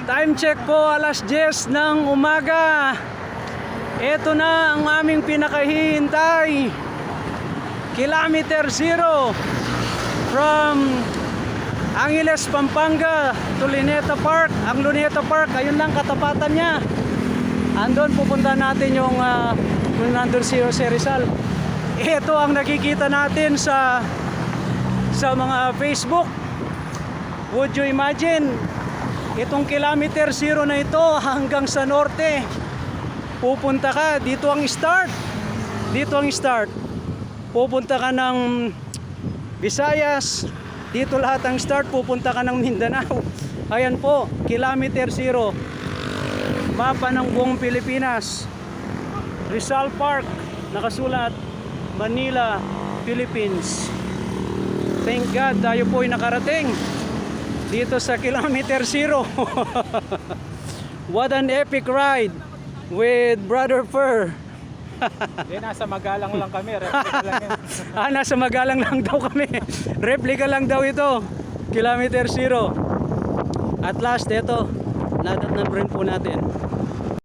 Time check po, alas 10 ng umaga. Ito na ang aming pinakahihintay. Kilometer 0 from Angeles, Pampanga to Luneta Park. Ang Luneta Park, ayun lang katapatan niya. Andun pupunta natin yung kung nandun si Jose Rizal. Ito ang nakikita natin sa mga Facebook. Would you imagine? Itong kilometer 0 na ito hanggang sa norte. Pupunta ka, dito ang start. Dito ang start. Pupunta ka ng Visayas. Dito lahat ang start. Pupunta ka ng Mindanao. Ayan po, kilometer 0. Mapa ng buong Pilipinas. Rizal Park, nakasulat Manila, Philippines. Thank God, tayo po ay nakarating dito sa kilometer 0. What an epic ride with Brother Fur. Nasa Magalang lang kami, replika lang yan. Nasa Magalang lang daw kami. Replika lang daw ito. Kilometer 0. At last, ito, nadatnan rin po natin.